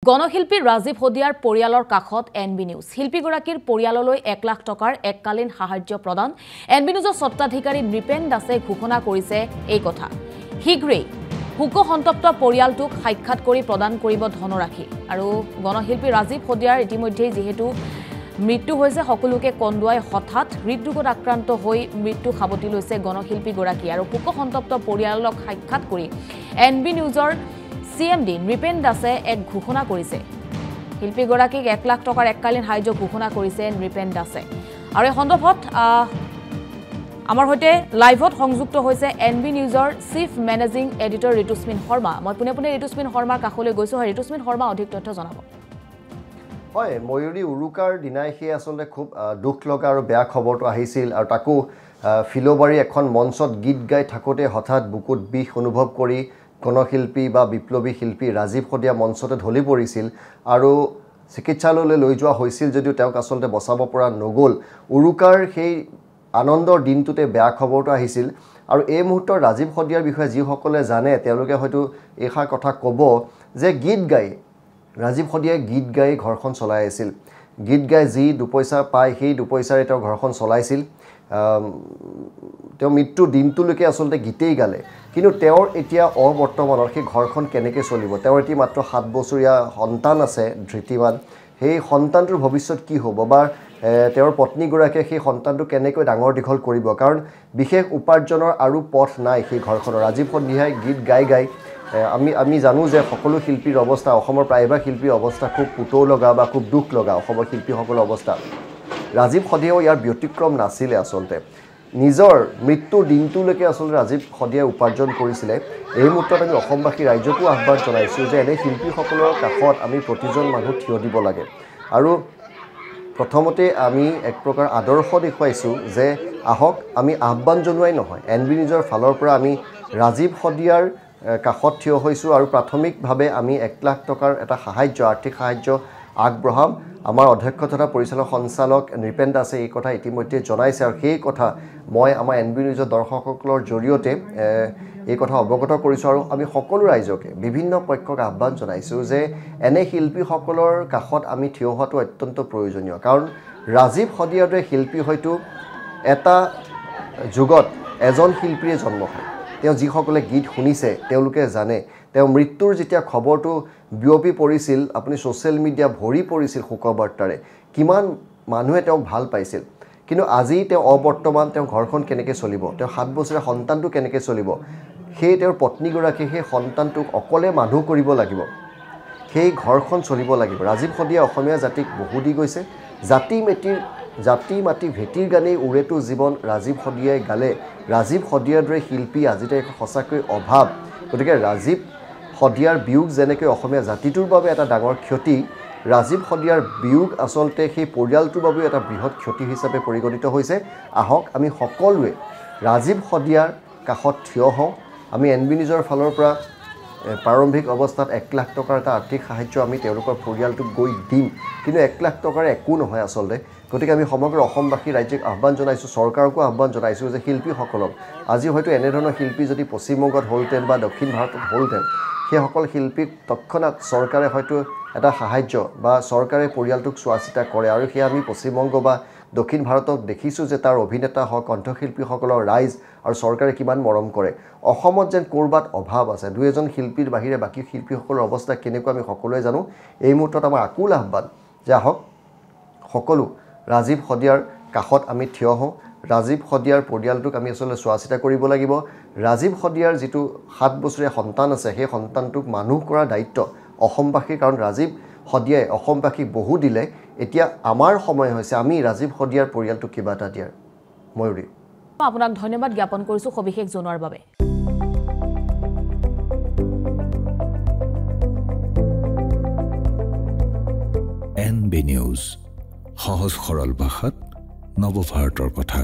গণশিল্পী ৰাজীৱ হদিয়াৰ পৰিয়ালৰ কাষত এনবি নিউজ শিল্পীগৰাকীৰ পৰিয়াললৈ 1 লাখ টকাৰ এককালীন সাহায্য প্ৰদান এনবি নিউজৰ স্বত্বাধিকাৰী নৃপেন দাসে ঘোষণা কৰিছে এই কথা শীঘ্ৰেই শোকসন্তপ্ত পৰিয়ালটোক সাক্ষাৎ কৰি প্ৰদান কৰিব ধনৰাশি আৰু গণশিল্পী ৰাজীৱ হদিয়াৰ ইতিমধ্যে যেহেতু মৃত্যু হৈছে সকলোকে কন্দুৱাই হঠাৎ হৃদৰোগত আক্ৰান্ত হৈ মৃত্যু সাবটি লৈছে গণশিল্পীগৰাকী আৰু শোকসন্তপ্ত পৰিয়ালক সাক্ষাৎ কৰি এনবি নিউজৰ CMD নৃপেন দাসে এক ঘোষণা কৰিছে শিল্পীগৰাকীক 1 লাখ টকাৰ এককালীন সাহায্য ঘোষণা কৰিছে নৃপেন দাসে আৰু এই সন্দৰ্ভত আমাৰ হৈতে লাইভত সংযুক্ত হৈছে এনবি নিউজৰ chief managing editor Ritusmin Sharma মই পুনে ঋতুস্মিন শৰ্মাৰ কাষলৈ গৈছো হয় ঋতুস্মিন শৰ্মা অধিক তথ্য জনাব হয় ময়ূৰী উৰুকাৰ দিনাই সেই আসলে খুব দুখ লগা আৰু বেয়া খবৰটো আহিছিল আৰু তাকো ফিলোবাৰী এখন মঞ্চত গীত গাই থাকোতে হঠাৎ বুকুত বিষ অনুভৱ কৰি গণশিল্পী বা বিপ্লৱী শিল্পী ৰাজীৱ হদিয়া মঞ্চতে ঢলি পৰিছিল আৰু চিকিৎসালয়লৈ লৈ যোৱা হৈছিল যদিও তেওঁক আসলতে বচাব পৰা নগল উৰুকাৰ সেই আনন্দৰ দিনটোতে বেয়া খবৰটো আহিছিল আৰু এই মুহূৰ্তৰ ৰাজীৱ হদিয়াৰ বিষয়ে যিসকলে জানে তেওঁলোকে হয়তো এইষাৰ কথা ক'ব যে গীত গাই ৰাজীৱ হদিয়াই গীত গাই ঘৰখন চলাই আছিল গীত গাই যি দুপইচা পায় সেই দুপইচাৰে তেওঁ ঘৰখন চলাইছিল তেওঁ মৃত্যু দিনটোলৈকে আসলতে গীতেই গালে কিন্তু তেওঁৰ এতিয়া অবৰ্তমানৰ সেই ঘৰখন কেনেকৈ চলিব তেওঁৰ এটি মাত্ৰ 7 বছৰীয়া সন্তান আছে ধৃতিমান সেই সন্তানটোৰ ভৱিষ্যত কি হ'ব বা তেওঁৰ পত্নীগৰাকীয়ে সেই সন্তানটো কেনেকৈ ডাঙৰ দীঘল কৰিব কাৰণ বিশেষ উপাৰ্জনৰ আৰু পথ নাই সেই ঘৰখনৰ ৰাজীৱ হদিয়াই গীত গাই আমি জানো যে সকলো শিল্পীৰ অৱস্থা অসমৰ প্ৰায়ভাগ শিল্পীৰ অৱস্থা খুব পুতৌ লগা বা খুব দুখ লগা অসমৰ শিল্পীসকলৰ অৱস্থা ৰাজীৱ হদিয়াও ইয়াৰ ব্যতিক্ৰম নাছিলে আসলতে নিজৰ মৃত্যুৰ দিনটোলৈকে আসলে ৰাজীৱ হদিয়াই উপাৰ্জন কৰিছিলে এই মুহূৰ্তত আমি অসমবাসী ৰাইজকো আহ্বান জনাইছোঁ যে এনে শিল্পীসকলৰ কাষত আমি প্ৰতিজন মানুহ থিয় দিব লাগে আৰু প্ৰথমতে আমি এক প্ৰকাৰ আদৰ্শ দেখুৱাইছোঁ যে আহক আমি আহ্বান জনোৱাই নহয় এনবি নিউজৰ ফালৰ পৰা আমি ৰাজীৱ হদিয়াৰ কাষত থিয় হৈছোঁ আৰু প্ৰাথমিকভাৱে আমি 1 লাখ টকাৰ এটা সাহায্য আৰ্থিক সাহায্য আগবঢ়াম আমাৰ অধ্যক্ষ তথা পৰিচালক সঞ্চালক নৃপেন দাসে এই কথা ইতিমধ্যে জনাইছে আৰু সেই কথা মই আমাৰ এনবি নিউজৰ দৰ্শকসকলৰ জৰিয়তে এই কথা অৱগত কৰিছোঁ আৰু আমি সকলো ৰাইজকে বিভিন্ন পক্ষক আহ্বান জনাইছোঁ যে এনে শিল্পীসকলৰ কাষত আমি থিয় হোৱাটো অত্যন্ত প্ৰয়োজনীয় কাৰণ ৰাজীৱ হদিয়াৰ দৰে শিল্পী হয়তো এটা যুগত এজন শিল্পীয়ে জন্ম হয় তেওঁ যিসকলে গীত শুনিছে তেওঁলোকে জানে তেওঁ মৃত্যুৰ যেতিয়া খবৰটো বিয়পি পৰিছিল আপুনি সোশ্যাল মিডিয়া ভৰি পৰিছিল শোকবাৰ্তাৰে কিমান মানুহে তেওঁক ভাল পাইছিল কিন্তু আজি তেওঁ অবৰ্তমান তেওঁ ঘৰখন কেনেকৈ চলিব তেওঁ 7 বছৰীয়া সন্তানটো কেনেকৈ চলিব সেই তেওঁৰ পত্নীগৰাকী সেই সন্তানটোক অকলে মানুহ কৰিব লাগিব সেই ঘৰখন চলিব লাগিব ৰাজীৱ হদিয়া অসমীয়া জাতিক বহু দি গৈছে জাতি মাটি ভেটিৰ গানেই উৰেটো জীৱন ৰাজীৱ হদিয়াই গালে ৰাজীৱ হদিয়াৰ দৰে শিল্পী আজিতে সঁচাকৈ অভাৱ গতিকে ৰাজীৱ হদিয়াৰ বিয়োগ যেনেকৈ অসমীয়া জাতিটোৰ বাবে এটা ডাঙৰ ক্ষতি ৰাজীৱ হদিয়াৰ বিয়োগ আসলতে সেই পৰিয়ালটোৰ বাবেও এটা বৃহৎ ক্ষতি হিচাপে পৰিগণিত হৈছে আহক আমি সকলোৱে ৰাজীৱ হদিয়াৰ কাষত থিয় হওঁ আমি এনবি নিউজৰ ফালৰ পৰা প্ৰাৰম্ভিক অৱস্থাত 1 লাখ টকাৰ এটা আৰ্থিক সাহায্য আমি তেওঁলোকৰ পৰিয়ালটোক গৈ দিম কিন্তু 1 লাখ টকাৰ একো নহয় আসলতে গতিকে আমি সমগ্ৰ অসমবাসী ৰাজ্যিক আহ্বান জনাইছোঁ চৰকাৰকো আহ্বান জনাইছোঁ যে শিল্পীসকলক আজি হয়তো এনেধৰণৰ শিল্পী যদি পশ্চিমবংগত হ'লহেঁতেন বা দক্ষিণ ভাৰতত হ'লহেঁতেন সেইসকল শিল্পীক তৎক্ষণাৎ চৰকাৰে হয়তো এটা সাহায্য বা চৰকাৰে পৰিয়ালটোক চোৱা চিতা কৰে আৰু সেয়া আমি পশ্চিমবংগ বা দক্ষিণ ভাৰতত দেখিছোঁ যে তাৰ অভিনেতা হওক কণ্ঠশিল্পীসকলৰ ৰাইজ আৰু চৰকাৰে কিমান মৰম কৰে অসমত যেন ক'ৰবাত অভাৱ আছে দুই এজন শিল্পীৰ বাহিৰে বাকী শিল্পীসকলৰ অৱস্থা কেনেকুৱা আমি সকলোৱে জানো এই মুহূৰ্তত আমাৰ আকুল আহ্বান যে আহক সকলো ৰাজীৱ হদিয়াৰ কাষত আমি থিয় হওঁ ৰাজীৱ হদিয়াৰ পৰিয়ালটোক আমি আসলে চোৱা চিতা কৰিব লাগিব ৰাজীৱ হদিয়াৰ যিটো 7 বছৰীয়া সন্তান আছে সেই সন্তানটোক মানুহ কৰাৰ দায়িত্ব অসমবাসীৰ কাৰণ ৰাজীৱ হদিয়াই অসমবাসীক বহু দিলে এতিয়া আমাৰ সময় হৈছে আমি ৰাজীৱ হদিয়াৰ পৰিয়ালটোক কিবা এটা দিয়াৰ ময়ূৰী আপোনাক ধন্যবাদ জ্ঞাপন কৰিছোঁ সবিশেষ জনোৱাৰ বাবে এনবি নিউজ সহজ সৰল ভাষাত নৱভাৰতৰ কথা